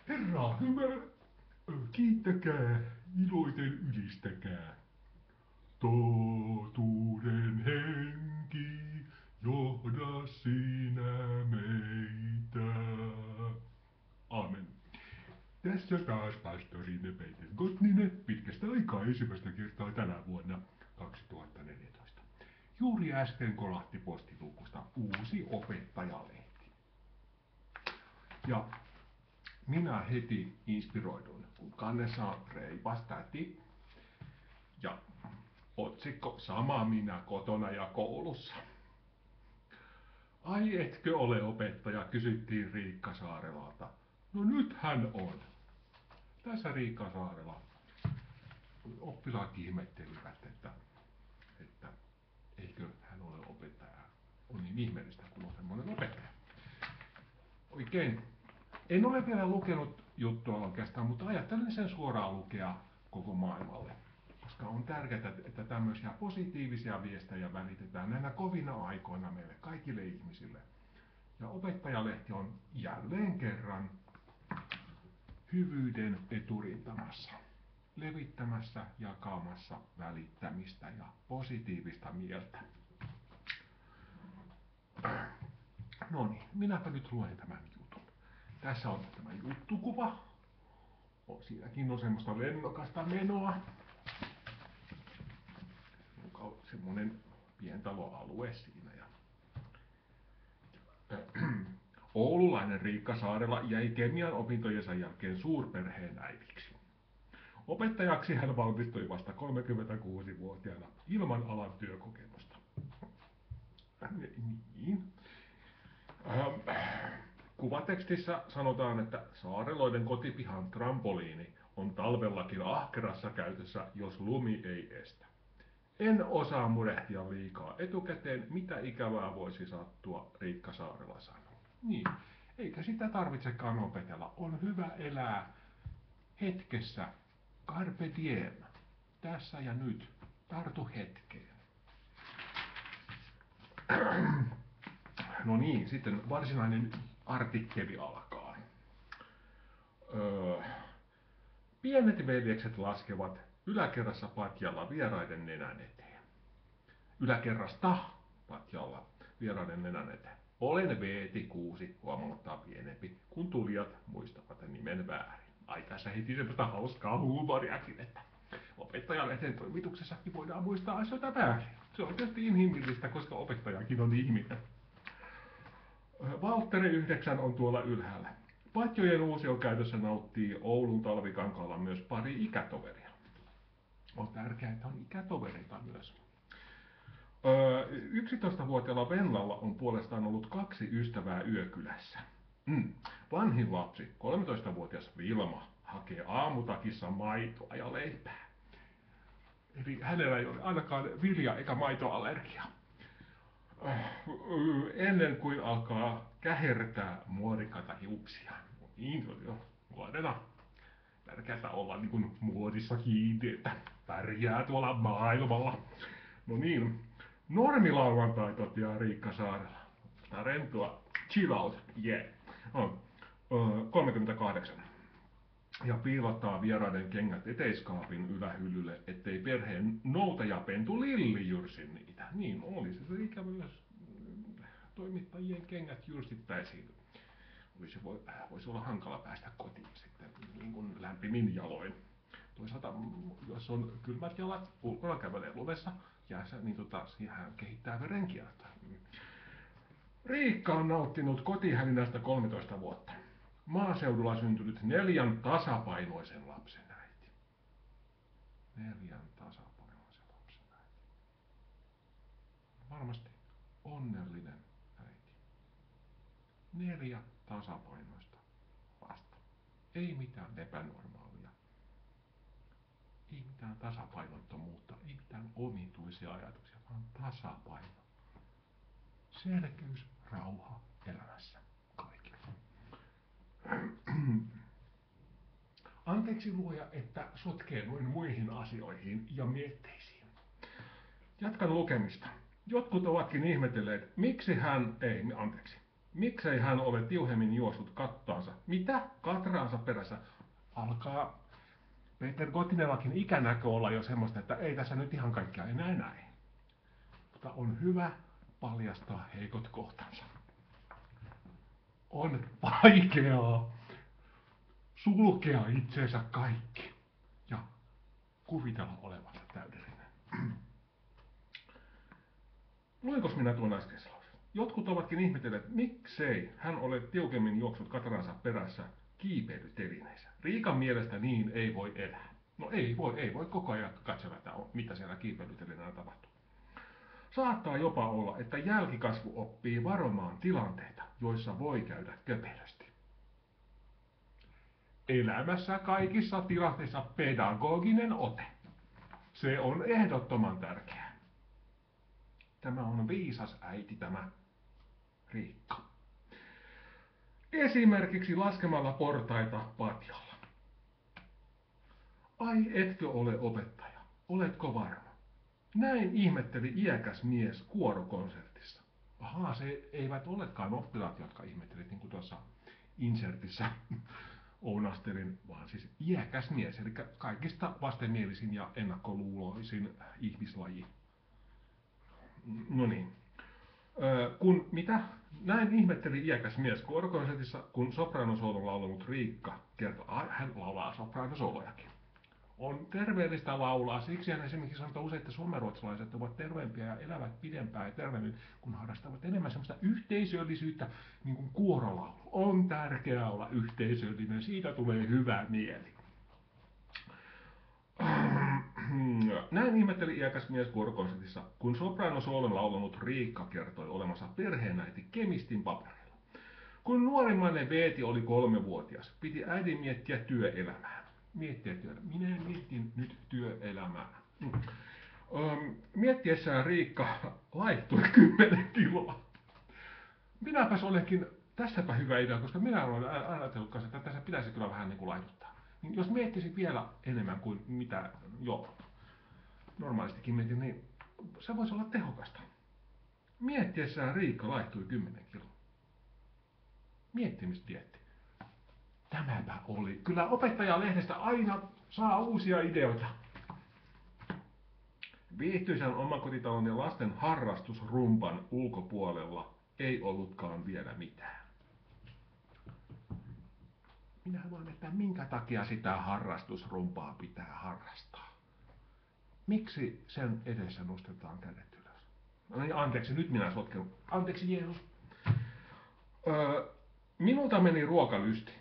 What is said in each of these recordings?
Herraa hyvä, kiittäkää, iloiten ylistäkää. Totuuden henki, johda sinä meitä. Amen. Tässä taas pastorimme Peter Gottninen pitkästä aikaa ensimmäistä kertaa tänä vuonna 2014. Juuri äsken kolahti postiluukusta uusi opettajalehti. Ja minä heti inspiroidun, kun kannessa on reipas täti ja otsikko sama minä kotona ja koulussa. Ai etkö ole opettaja, kysyttiin Riikka Saarelalta. No nyt hän on. Tässä Riikka Saarela. Oppilaat ihmettelivät, että eikö hän ole opettaja. On niin ihmeellistä, kun on semmoinen opettaja. Oikein. En ole vielä lukenut juttua oikeastaan, mutta ajattelin sen suoraan lukea koko maailmalle. Koska on tärkeää, että tämmöisiä positiivisia viestejä välitetään näinä kovina aikoina meille kaikille ihmisille. Ja opettajalehti on jälleen kerran hyvyyden eturintamassa, levittämässä, jakamassa välittämistä ja positiivista mieltä. No niin, minäpä nyt luen tämän jutun. Tässä on tämä juttukuva. Siinäkin on semmoista lennokasta menoa. On semmoinen pientaloalue siinä. Oululainen Riikka Saarela jäi kemian opintojensa jälkeen suurperheen äidiksi. Opettajaksi hän valmistui vasta 36-vuotiaana ilman alan työkokemusta. Niin. Kuvatekstissä sanotaan, että Saareloiden kotipihan trampoliini on talvellakin ahkerassa käytössä, jos lumi ei estä. En osaa murehtia liikaa etukäteen, mitä ikävää voisi sattua, Riikka Saarela sanoi. Niin, eikä sitä tarvitsekaan opetella. On hyvä elää hetkessä. Carpe diem. Tässä ja nyt. Tartu hetkeen. No niin, sitten varsinainen artikkeli alkaa. Pienet veljekset laskevat yläkerrassa patjalla vieraiden nenän eteen. Yläkerrasta patjalla vieraiden nenän eteen. Olen Veeti 6, huomauttaa pienempi, kun tulijat muistavat nimen väärin. Ai tässä heti semmoista hauskaa huumoriakin, että opettajalehden toimituksessakin voidaan muistaa asioita väärin. Se on tietysti inhimillistä, koska opettajakin on ihminen. Valtteri 9 on tuolla ylhäällä. Patjojen uusiokäytössä nauttii Oulun talvikankaalla myös pari ikätoveria. On tärkeää, että on ikätovereita myös. 11-vuotiaalla Vennalla on puolestaan ollut 2 ystävää yökylässä. Vanhin lapsi, 13-vuotias Vilma, hakee aamutakissa maitoa ja leipää. Eli hänellä ei ole ainakaan vilja- eikä maitoallergia. Ennen kuin alkaa kähertää muodikkaita hiuksia. Niin, jo nuorena. Tärkeää olla niin kuin muodissa kiinni, että pärjää tuolla maailmalla. No niin, normilauantai toteaa Riikka Saarela. Tää rentoa, chill out, yeah. 38. Ja piilottaa vieraiden kengät eteiskaapin ylähyllylle, ettei perheen noutajapentu Lilli jyrsi niitä. Niin olisi se ikävä, jos toimittajien kengät jyrsittäisiin. Voisi olla hankala päästä kotiin sitten niin kuin lämpimin jaloin. Toisaalta, jos on kylmät jalat, ulkona kävelee lumessa, jäässä, niin siihen kehittää verenkiertoa. Riikka on nauttinut kotihälinästä 13 vuotta. Maaseudulla syntynyt 4 tasapainoisen lapsen äiti. 4 tasapainoisen lapsen äiti. Varmasti onnellinen äiti. 4 tasapainoista lasta. Ei mitään epänormaalia. Ei mitään tasapainottomuutta, ei mitään omituisia ajatuksia, vaan tasapaino. Selkeys, rauha elämässä kaikille. Anteeksi luoja, että sotkee noin muihin asioihin ja mietteisiin. Jatkan lukemista. Jotkut ovatkin ihmetelleet, miksi hän, ei, anteeksi. Miksei hän ole tiuhemmin juossut kattaansa? Mitä? Katraansa perässä? Alkaa Peter Gottinellakin ikänäkö olla jo semmoista, että ei tässä nyt ihan kaikkea enää näin. Mutta on hyvä paljastaa heikot kohtansa. On vaikeaa sulkea itseensä kaikki ja kuvitella olevansa täydellinen. Luinkos minä tuon äskeisen lauseen? Jotkut ovatkin ihmetelleet, miksei hän ole tiukemmin juoksut katransa perässä kiipeilytelineissä. Riikan mielestä niin ei voi elää. No ei voi koko ajan katsella, että mitä siellä kiipeilytelineellä tapahtuu. Saattaa jopa olla, että jälkikasvu oppii varomaan tilanteita, joissa voi käydä köpelösti. Elämässä kaikissa tilanteissa pedagoginen ote. Se on ehdottoman tärkeää. Tämä on viisas äiti tämä Riikka. Esimerkiksi laskemalla portaita patjalla. Ai etkö ole opettaja? Oletko varma? Näin ihmetteli iäkäs mies kuorokonsertissa. Ahaa, se eivät olekaan oppilaat, jotka ihmettelit niin kuin tuossa insertissä ounastelin, vaan siis iäkäs mies, eli kaikista vastenmielisin ja ennakkoluuloisin ihmislaji. No niin. Mitä? Näin ihmetteli iäkäs mies kuorokonsertissa, kun sopraanosoololla laulanut Riikka kertoi, hän laulaa sopraanosoolojakin. On terveellistä laulaa, siksi hän esimerkiksi sanoo usein, että suomenruotsalaiset ovat terveempiä ja elävät pidempään ja terveemmin, kun harrastavat enemmän semmoista yhteisöllisyyttä, niin kuin kuorolaulu. On tärkeää olla yhteisöllinen, siitä tulee hyvä mieli. Näin ihmetteli iäkäs mies kuorokonsertissa, kun sopraanosoolon laulanut Riikka kertoi olemansa perheenäiti Kemistin paperilla. Kun nuorimmainen Veeti oli 3-vuotias, piti äidin miettiä työelämää. Minä mietin nyt työelämää. Miettiessään Riikka laihtui 10 kiloa. Minäpäs olenkin, tässäpä hyvä idea, koska minä olen ajatellut, että tässä pitäisi kyllä vähän niin kuin laihduttaa. Jos miettisin vielä enemmän kuin mitä jo normaalistikin mietin, niin se voisi olla tehokasta. Miettiessään Riikka laihtui 10 kiloa. Miettimistietti. Tämäpä oli. Kyllä opettajalehdestä aina saa uusia ideoita. Viihtyisän omakotitalon ja lasten harrastusrumpan ulkopuolella ei ollutkaan vielä mitään. Minä vaan, että minkä takia sitä harrastusrumpaa pitää harrastaa? Miksi sen edessä nostetaan kädet ylös? No niin, anteeksi, nyt minä sotken. Anteeksi Jeesus. Minulta meni ruokalysti.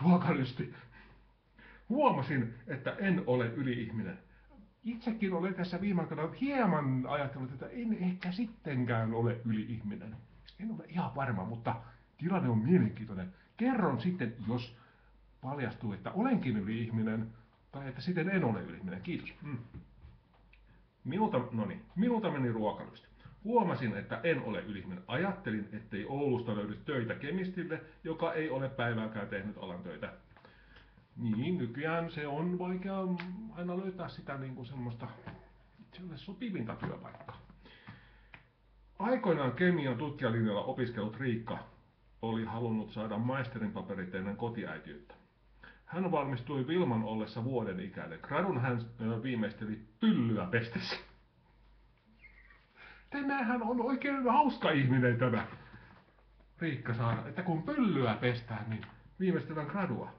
Ruokalysti. Huomasin, että en ole yli-ihminen. Itsekin olen tässä viime aikoina hieman ajatellut, että en ehkä sittenkään ole yli-ihminen. En ole ihan varma, mutta tilanne on mielenkiintoinen. Kerron sitten, jos paljastuu, että olenkin yli-ihminen, tai että sitten en ole yli-ihminen. Kiitos. Minulta meni ruokalysti. Huomasin, että en ole yli-ihminen. Ajattelin, ettei Oulusta löydy töitä Kemistille, joka ei ole päivääkään tehnyt alan töitä. Niin, nykyään se on vaikea aina löytää sitä niin kuin semmoista itselle sopivinta työpaikkaa. Aikoinaan kemian tutkijalinjalla opiskellut Riikka oli halunnut saada maisterin paperit ennen kotiäitiyttä. Hän valmistui Vilman ollessa vuoden ikäinen. Gradun hän viimeisteli pyllyä pestessä. Tämähän on oikein hauska ihminen tämä Riikka saada, että kun pyllyä pestään, niin viimeistellään gradua.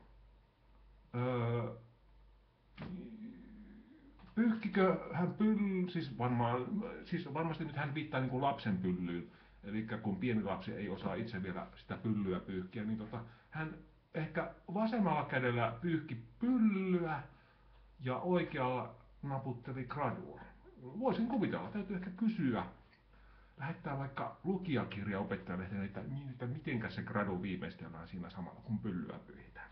Pyyhkikö hän siis varmasti nyt hän viittaa niin kuin lapsen pyllyyn. Eli kun pieni lapsi ei osaa itse vielä sitä pyllyä pyyhkiä, niin hän ehkä vasemmalla kädellä pyyhki pyllyä ja oikealla naputteli gradua. Voisin kuvitella, täytyy ehkä kysyä. Lähettää vaikka lukijakirja opettajalehteen, että mitenkä se gradu viimeistellään siinä samalla, kun pyllyä pyyhitään.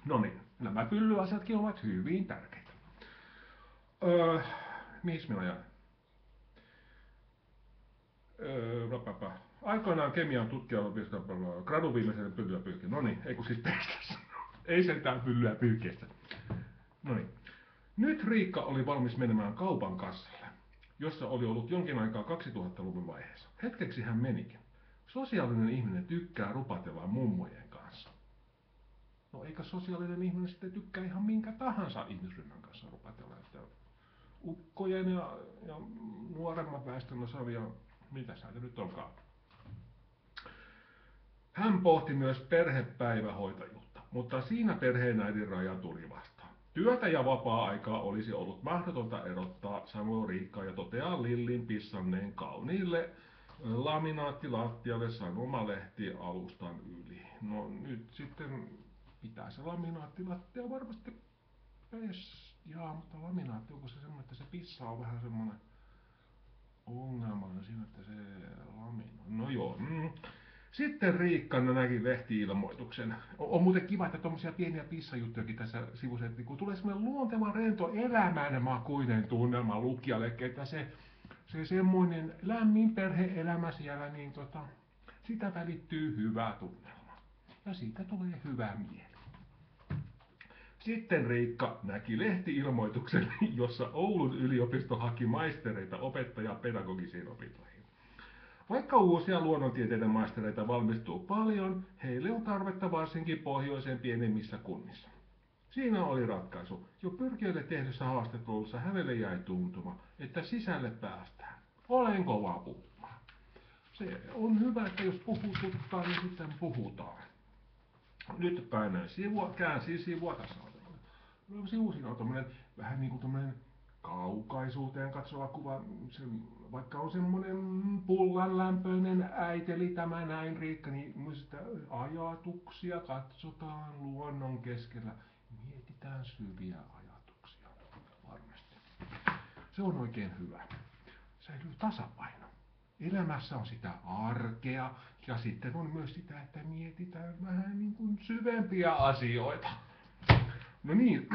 No niin, nämä pyllyasiatkin ovat hyvin tärkeitä. Mihin minä jään? Aikoinaan kemian tutkijalla gradun viimeisen pyllyä pyyhkiä. No niin, ei kun siis pestässä. Ei sentään pyllyä pyyhkeestä. No niin. Nyt Riikka oli valmis menemään kaupan kassalle, jossa oli ollut jonkin aikaa 2000-luvun vaiheessa. Hetkeksi hän menikin. Sosiaalinen ihminen tykkää rupatella mummojen kanssa. No eikä sosiaalinen ihminen sitten tykkää ihan minkä tahansa ihmisryhmän kanssa rupatella. Että ukkojen ja nuoremman väestön osan ja mitä näitä nyt onkaan. Hän pohti myös perhepäivähoitajuutta, mutta siinä perheenäidin raja tuli vastaan. Työtä ja vapaa-aikaa olisi ollut mahdotonta erottaa, sanoo Riikka ja toteaa Lillin pissanneen kauniille laminaattilattialle sanomalehti alustan yli. No nyt sitten pitää se laminaattilattia varmasti jaa, mutta laminaatti, onko se semmoinen, että se pissa on vähän semmoinen ongelmallinen siinä, että se no joo. Sitten Riikka näki lehti-ilmoituksen. On muuten kiva, että tommosia pieniä pissajuttujakin tässä sivussa, että kun tulee semmoinen luonteva, rento, elämänmakuinen tunnelma lukijalle, että se semmoinen lämmin perhe-elämä siellä, niin sitä välittyy hyvä tunnelma. Ja siitä tulee hyvä mieli. Sitten Riikka näki lehti-ilmoituksen, jossa Oulun yliopisto haki maistereita opettaja-pedagogisiin opintoihin. Vaikka uusia luonnontieteiden maistereita valmistuu paljon, heille on tarvetta varsinkin pohjoisen pienemmissä kunnissa. Siinä oli ratkaisu. Jo pyrkijöille tehdyssä haastattelussa hänelle jäi tuntuma, että sisälle päästään. Olen kova puhumaan. Se on hyvä, että jos puhututtaa, niin sitten puhutaan. Nyt painoin sivua, käänsin sivua. Tässä on tämmöinen sivu, siinä on tämmöinen vähän niin kuin tämmöinen kaukaisuuteen katsova kuva. Vaikka on semmoinen pullanlämpöinen äiteli tämä näin Riikka, niin myös ajatuksia katsotaan luonnon keskellä. Mietitään syviä ajatuksia varmasti. Se on oikein hyvä. Säilyy tasapaino. Elämässä on sitä arkea ja sitten on myös sitä, että mietitään vähän niin kuin syvempiä asioita. No niin,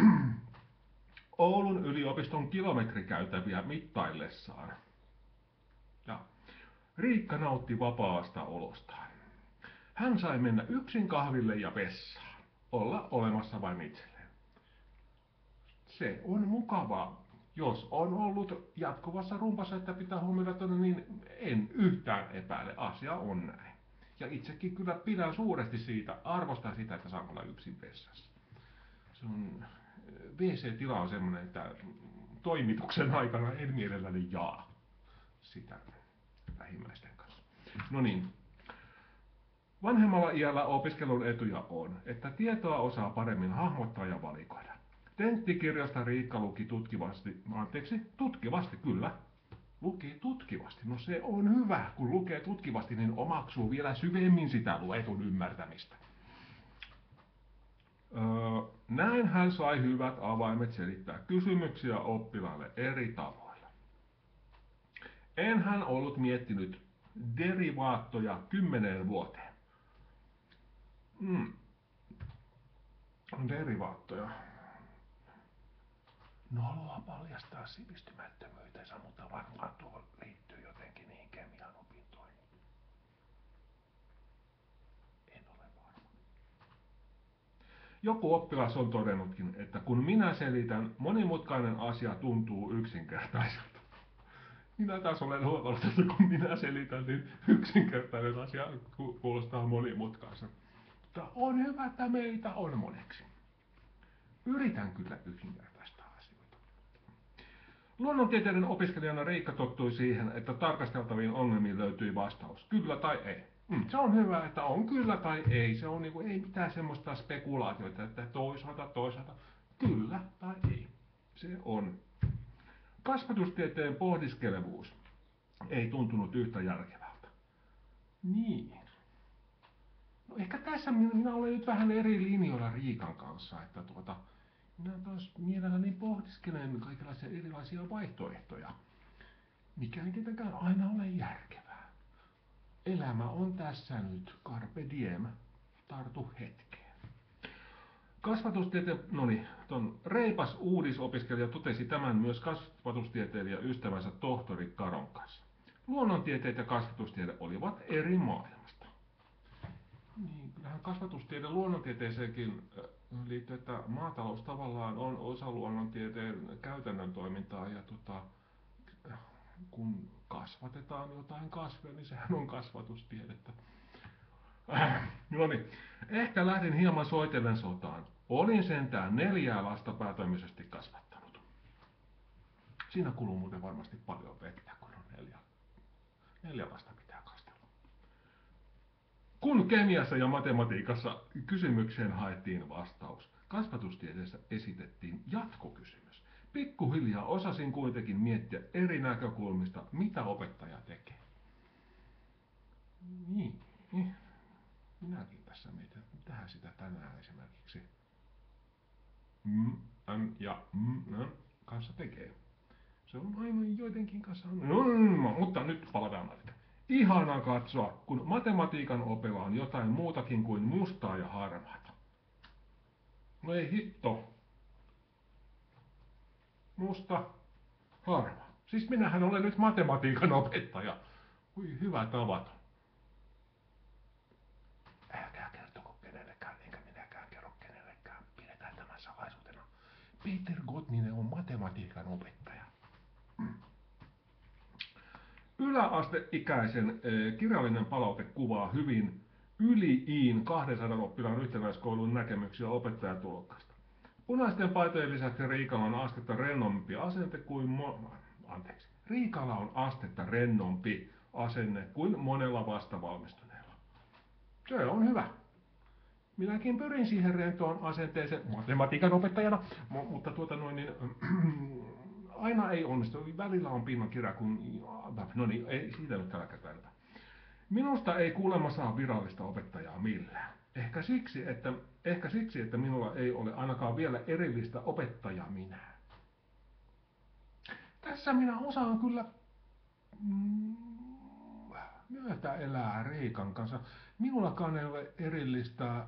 Oulun yliopiston kilometrikäytäviä mittaillessaan. Ja Riikka nautti vapaasta olostaan. Hän sai mennä yksin kahville ja vessaan. Olla olemassa vain itselleen. Se on mukavaa. Jos on ollut jatkuvassa rumpassa, että pitää huomioida, niin en yhtään epäile. Asia on näin. Ja itsekin kyllä pidän suuresti siitä, arvostan sitä, että saan olla yksin vessassa. Se on, WC-tila on semmoinen, että toimituksen aikana en mielelläni jaa sitä lähimmäisten kanssa. No niin. Vanhemmalla iällä opiskelun etuja on, että tietoa osaa paremmin hahmottaa ja valikoida. Tenttikirjasta Riikka luki tutkivasti, kyllä. Luki tutkivasti. No se on hyvä, kun lukee tutkivasti, niin omaksuu vielä syvemmin sitä luetun ymmärtämistä. Näin hän sai hyvät avaimet selittää kysymyksiä oppilaalle eri tavoilla. En hän ollut miettinyt derivaattoja 10 vuoteen. Derivaattoja. Noloa paljastaa sivistymättömyytensä, mutta varmaan tuo liittyy jotenkin niihin kemian opintoihin. En ole varma. Joku oppilas on todennutkin, että kun minä selitän, monimutkainen asia tuntuu yksinkertaiselta. Minä taas olen huomannut, että kun minä selitän, niin yksinkertainen asia kuulostaa monimutkaiselta. Mutta on hyvä, että meitä on moneksi. Yritän kyllä yksinkertaistaa asioita. Luonnontieteiden opiskelijana Riikka tottui siihen, että tarkasteltaviin ongelmiin löytyi vastaus. Kyllä tai ei. Se on hyvä, että on kyllä tai ei. Se on ei mitään semmoista spekulaatioita, että toisaalta. Kyllä tai ei. Se on. Kasvatustieteen pohdiskelevuus ei tuntunut yhtä järkevältä. Niin. No ehkä tässä minä olen nyt vähän eri linjoilla Riikan kanssa, että minä taas mielelläni pohdiskelen kaikenlaisia erilaisia vaihtoehtoja, mikä ei tietenkään aina ole järkevää. Elämä on tässä nyt, carpe diem, tartu hetkeen. Ton reipas uudisopiskelija totesi tämän myös kasvatustieteilijä ystävänsä tohtori Karon kanssa. Luonnontieteet ja kasvatustiede olivat eri maailmasta. Niin, kyllähän kasvatustiede luonnontieteeseenkin liittyy, että maatalous tavallaan on osa luonnontieteen käytännön toimintaa ja kun kasvatetaan jotain kasveja, niin sehän on kasvatustiedettä. No niin, ehkä lähdin hieman soitellen sotaan. Olin sentään 4 lasta päätoimisesti kasvattanut. Siinä kuluu muuten varmasti paljon vettä, kun on 4 lasta pitää kastella. Kun kemiassa ja matematiikassa kysymykseen haettiin vastaus, kasvatustieteessä esitettiin jatkokysymys. Pikkuhiljaa osasin kuitenkin miettiä eri näkökulmista, mitä opettaja tekee. Niin, minäkin tässä mietin, että mitähän sitä tänään esimerkiksi ja kanssa tekee. Se on aina joidenkin kanssa. Mutta nyt palataan näitä. Ihanaa katsoa, kun matematiikan opilla on jotain muutakin kuin mustaa ja harmaata. No ei hitto. Musta, harma. Siis minähän olen nyt matematiikan opettaja. Ui, hyvä tavaton. Älkää kertoko kenellekään, enkä minäkään kerro kenellekään. Pidetään tämän salaisuutena. Peter Gottninen on matematiikan opettaja. Yläasteikäisen kirjallinen palaute kuvaa hyvin yli Iin 200 oppilaan yhtenäiskoulun näkemyksiä opettajatulokkaista. Punaisten paitojen lisäksi Riikalla on astetta rennompi asente kuin Riikalla on astetta rennompi asenne kuin monella vastavalmistuneella. Se on hyvä. Minäkin pyrin siihen rentoon asenteeseen matematiikan opettajana, mutta aina ei onnistu. Välillä on pinnan kirja, kun... No niin, ei siitä nyt tällä kertaa. Minusta ei kuulemma saa virallista opettajaa millään. Ehkä siksi, että minulla ei ole ainakaan vielä erillistä opettajaa minä. Tässä minä osaan kyllä myötä elää Riikan kanssa. Minullakaan ei ole erillistä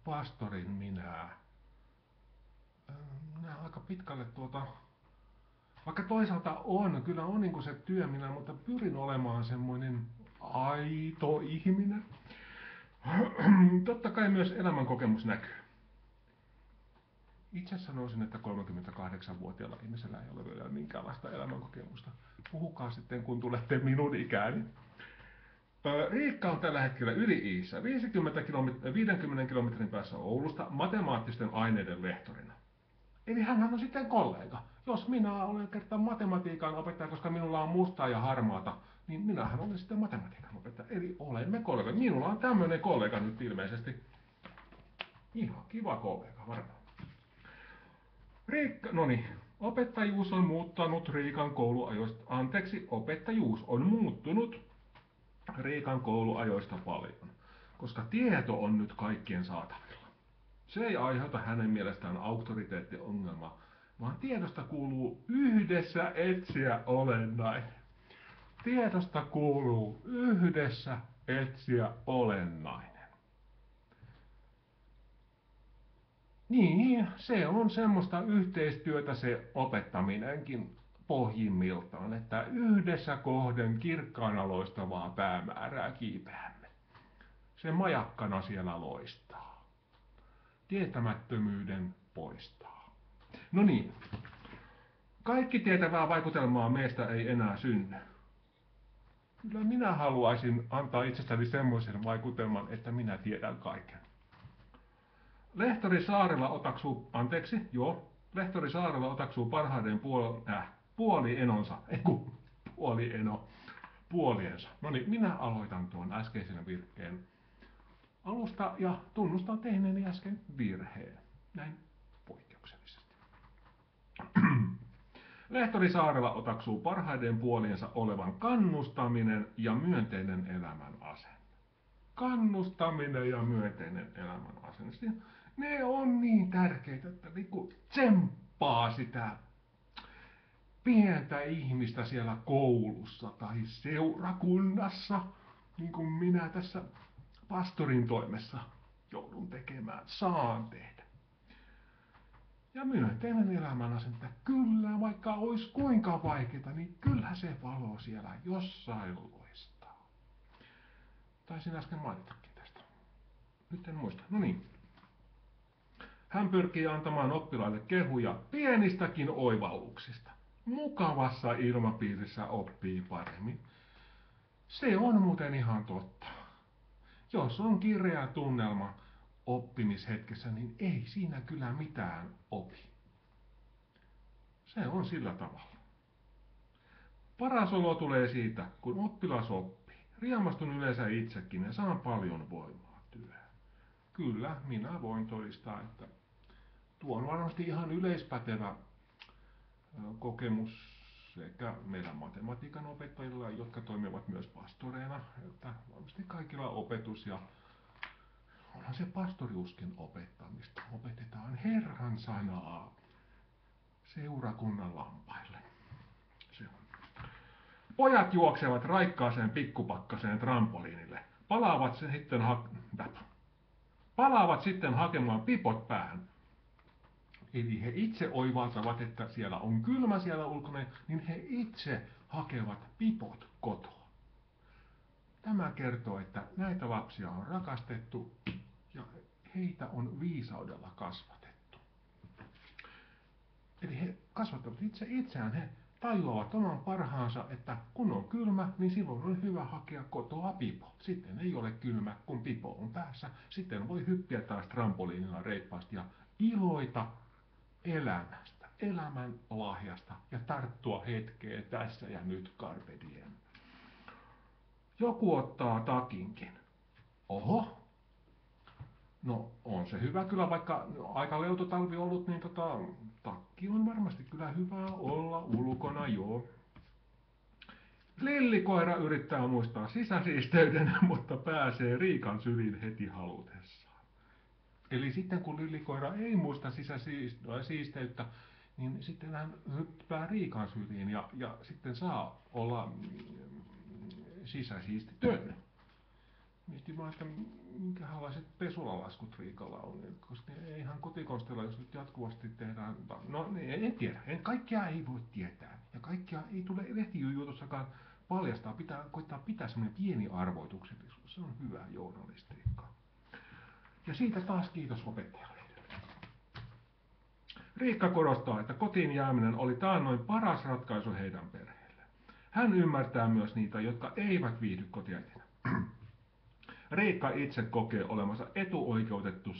pastorin minää. Minä aika pitkälle vaikka toisaalta kyllä on niin kuin se työ minä, mutta pyrin olemaan semmoinen aito ihminen. Totta kai myös elämänkokemus näkyy. Itse sanoisin, että 38-vuotiaalla ihmisellä ei ole vielä minkäänlaista elämänkokemusta. Puhukaa sitten, kun tulette minun ikääni. Riikka on tällä hetkellä Yli-Iissä 50 kilometrin päässä Oulusta matemaattisten aineiden lehtorina. Eli hänhän on sitten kollega. Jos minä olen kertaan matematiikan opettaja, koska minulla on mustaa ja harmaata, niin minähän olen sitten matematiikan opettaja. Eli olemme kollega. Minulla on tämmöinen kollega nyt ilmeisesti. Ihan kiva kollega varmaan. Opettajuus on muuttanut Riikan kouluajoista. Opettajuus on muuttunut Riikan kouluajoista paljon, koska tieto on nyt kaikkien saatavilla. Se ei aiheuta hänen mielestään auktoriteettiongelmaa, vaan tiedosta kuuluu yhdessä etsiä olennainen. Tiedosta kuuluu yhdessä etsiä olennainen. Niin, se on semmoista yhteistyötä se opettaminenkin pohjimmiltaan, että yhdessä kohden kirkkaana loistavaa päämäärää kiipeämme. Se majakkana siellä loistaa. Tietämättömyyden poistaa. No niin, kaikki tietävää vaikutelmaa meistä ei enää synny. Kyllä minä haluaisin antaa itsestäni semmoisen vaikutelman, että minä tiedän kaiken. Lehtori Saarela otaksuu parhaiden puoliensa. No niin, minä aloitan tuon äskeisen virkkeen alusta ja tunnustan tehneeni äsken virheen. Näin poikkeuksellisesti. Lehtori Saarela otaksuu parhaiden puoliensa olevan kannustaminen ja myönteinen elämän asenne. Kannustaminen ja myönteinen elämän asenne. Ne on niin tärkeitä, että niinku tsemppaa sitä pientä ihmistä siellä koulussa tai seurakunnassa, niin kuin minä tässä pastorin toimessa joudun tekemään, saan tehdä. Ja myönteinen elämän asenne, kyllä vaikka olisi kuinka vaikeaa, niin kyllä se valo siellä jossain loistaa. Taisin äsken mainitakin tästä. Nyt en muista. No niin. Hän pyrkii antamaan oppilaille kehuja pienistäkin oivalluksista. mukavassa ilmapiirissä oppii paremmin. Se on muuten ihan totta. Jos on kireä tunnelma oppimishetkessä, niin ei siinä kyllä mitään opi. Se on sillä tavalla. Paras olo tulee siitä, kun oppilas oppii. Riemastun yleensä itsekin ja saan paljon voimaa työhön. Kyllä, minä voin todistaa, että tuo on varmasti ihan yleispätevä kokemus sekä meidän matematiikan opettajilla, jotka toimivat myös pastoreina, että varmasti kaikilla opetus ja onhan se pastoriuskin opettamista. Opetetaan Herran sanaa seurakunnan lampaille. Se on. Pojat juoksevat raikkaaseen pikkupakkaseen trampoliinille. Palaavat sitten hakemaan pipot päähän. Eli he itse oivaltavat, että siellä on kylmä siellä ulkona, niin he itse hakevat pipot kotoa. Tämä kertoo, että näitä lapsia on rakastettu ja heitä on viisaudella kasvatettu. Eli he kasvattavat itseään, he tajuavat oman parhaansa, että kun on kylmä, niin silloin on hyvä hakea kotoa pipo. Sitten ei ole kylmä, kun pipo on päässä. Sitten voi hyppiä taas trampoliinilla reippaasti ja iloita elämästä, elämän lahjasta ja tarttua hetkeen tässä ja nyt carpe diem. Joku ottaa takinkin. Oho. No on se hyvä kyllä, vaikka aika leuto talvi ollut, niin takki on varmasti kyllä hyvä olla ulkona, joo. Lillikoira yrittää muistaa sisäsiisteyden, mutta pääsee Riikan syliin heti halutessaan. Eli sitten kun lillikoira ei muista sisäsiisteyttä, niin sitten hän hyppää Riikan syliin ja sitten saa olla sisäsiistitön. Mietin vaan, että minkälaiset pesulalaskut Riikalla on, koska eihän kotikonstilla, jos nyt jatkuvasti tehdään, no en tiedä, kaikkea ei voi tietää, ja kaikkea ei tule lehtijutussakaan paljastaa, pitää koittaa pitää semmoinen pieni arvoituksellisuus, se on hyvä journalistiikka. Ja siitä taas kiitos opettajalle. Riikka korostaa, että kotiin jääminen oli taannoin paras ratkaisu heidän perheelle. Hän ymmärtää myös niitä, jotka eivät viihdy kotiäitinä. Riikka itse kokee olemansa etuoikeutettu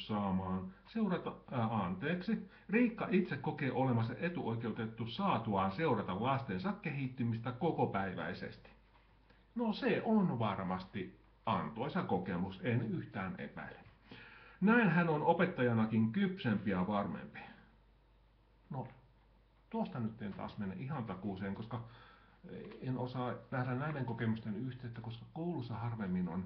saatuaan seurata lastensa kehittymistä kokopäiväisesti. No se on varmasti antoisa kokemus, en yhtään epäile. Näin hän on opettajanakin kypsempi ja varmempi. No, tuosta nyt en taas mene ihan takuuseen, koska en osaa nähdä näiden kokemusten yhteyttä, koska koulussa harvemmin on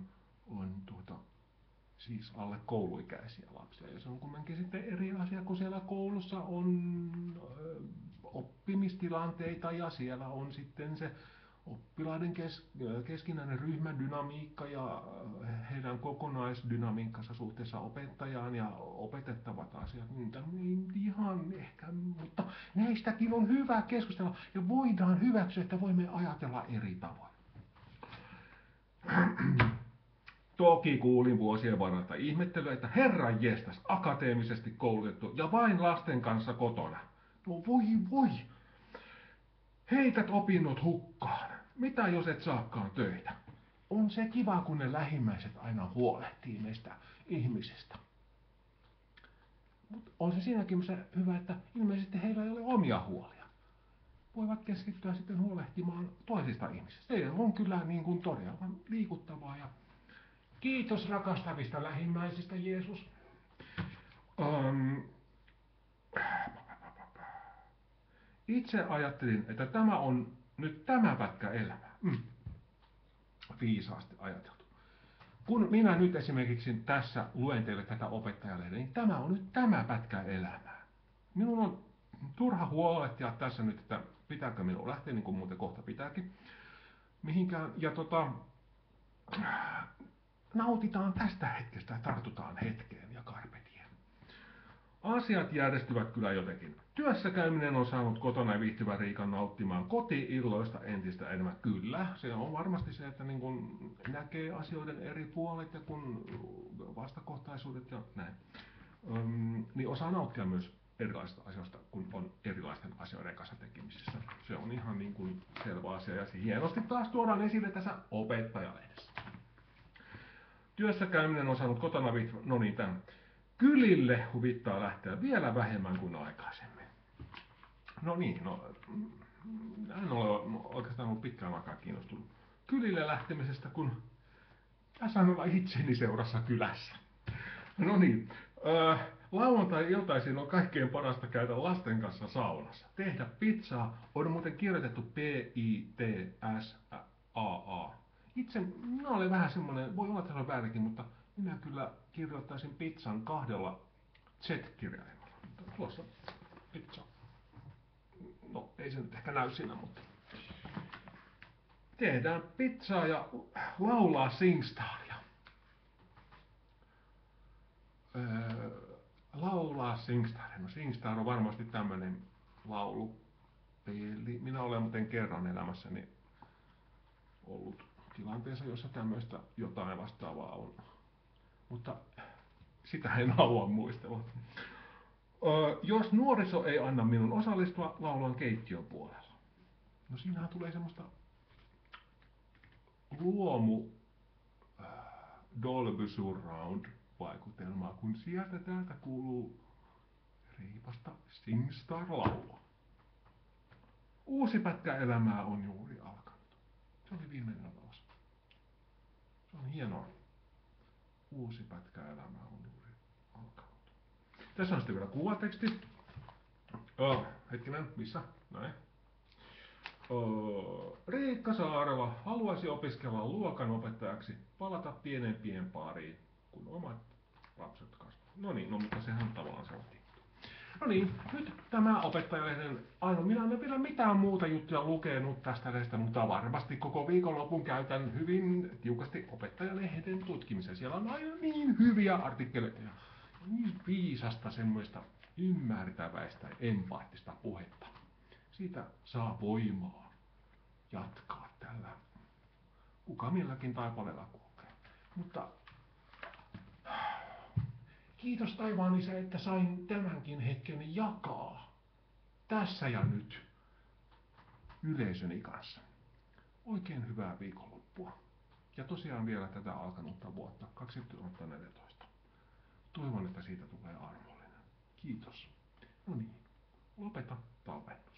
siis alle kouluikäisiä lapsia. Ja se on kuitenkin sitten eri asia, kun siellä koulussa on oppimistilanteita ja siellä on sitten se oppilaiden keskinäinen ryhmädynamiikka ja heidän kokonaisdynamiikkansa suhteessa opettajaan ja opetettavat asiat, niitä ihan ehkä, mutta näistäkin on hyvä keskustella ja voidaan hyväksyä, että voimme ajatella eri tavoin. Toki kuulin vuosien varrelta ihmettelyä, että herran jestas, akateemisesti koulutettu ja vain lasten kanssa kotona. No voi. Heität opinnot hukkaan. Mitä jos et saakaan töitä? On se kiva, kun ne lähimmäiset aina huolehtii meistä ihmisistä. Mutta on se siinäkin hyvä, että ilmeisesti heillä ei ole omia huolia. Voivat keskittyä sitten huolehtimaan toisista ihmisistä. Se on kyllä niin kuin todella liikuttavaa ja kiitos rakastavista lähimmäisistä, Jeesus. Itse ajattelin, että tämä on nyt tämä pätkä elämää. Viisaasti ajateltu. Kun minä nyt esimerkiksi tässä luen teille tätä opettajalehden, niin tämä on nyt tämä pätkä elämää. Minun on turha huolehtia tässä nyt, että pitääkö minun lähteä, niin kuin muuten kohta pitääkin, mihinkään. Ja nautitaan tästä hetkestä ja tartutaan hetkeen ja carpe diem. Asiat järjestyvät kyllä jotenkin. Työssä käyminen on saanut kotona viihtyvän Riikan nauttimaan koti-illoista entistä enemmän. Kyllä, se on varmasti se, että niin kun näkee asioiden eri puolet ja kun vastakohtaisuudet ja näin, niin osaa nauttia myös erilaisista asioista, kun on erilaisten asioiden kanssa tekemisissä. Se on ihan niin kuin selvä asia ja se hienosti taas tuodaan esille tässä opettajalehdessä. Työssä käyminen on saanut kotona no niin, tämän. Kylille huvittaa lähteä vielä vähemmän kuin aikaisemmin. No niin, en ole oikeastaan ollut pitkään aikaa kiinnostunut kylille lähtemisestä, kun tässä on olla itseni seurassa kylässä. No niin, lauantai-iltaisin on kaikkein parasta käydä lasten kanssa saunassa. Tehdä pizzaa on muuten kirjoitettu P-I-T-S-A-A. Itse minä olen vähän semmoinen, voi olla että se on väärinkin, mutta minä kyllä kirjoittaisin pizzan 2 Z-kirjaimella. Tuossa pizza. No ei se nyt ehkä näy siinä, mutta tehdään pizzaa ja laulaa Singstaria. Laulaa Singstar. No Singstar on varmasti tämmönen laulupeli. Minä olen muuten kerran elämässäni ollut tilanteessa, jossa tämmöistä jotain vastaavaa on. Mutta sitä en halua muistella. Jos nuoriso ei anna minun osallistua, laulan keittiön puolella. No siinähän tulee semmoista luomu Dolby Surround vaikutelmaa, kun sieltä täältä kuuluu reipasta Singstar-laulua. Uusi pätkä elämää on juuri alkanut. Se oli viimeinen lause. Se on hienoa. Uusi pätkä elämää on juuri alkanut. Tässä on sitten vielä kuvateksti. Hetkinen, missä? Näin. Riikka Saarela haluaisi opiskella luokanopettajaksi, palata pienempien pariin, kun omat lapset kasvavat. No niin, mutta sehän tavallaan sanottiin. No niin, nyt tämä opettajalehden, minä en ole vielä mitään muuta juttuja lukenut tästä lehdestä, mutta varmasti koko viikonlopun käytän hyvin tiukasti opettajalehden tutkimiseen. Siellä on aina niin hyviä artikkeleita ja niin viisasta semmoista ymmärtäväistä, empaattista puhetta. Siitä saa voimaa jatkaa tällä kuka milläkin taipaleella kulkee. Mutta kiitos taivaan isä, että sain tämänkin hetken jakaa tässä ja nyt yleisöni kanssa. Oikein hyvää viikonloppua. Ja tosiaan vielä tätä alkanutta vuotta 2014. Toivon, että siitä tulee armollinen. Kiitos. No niin, lopeta talvennus.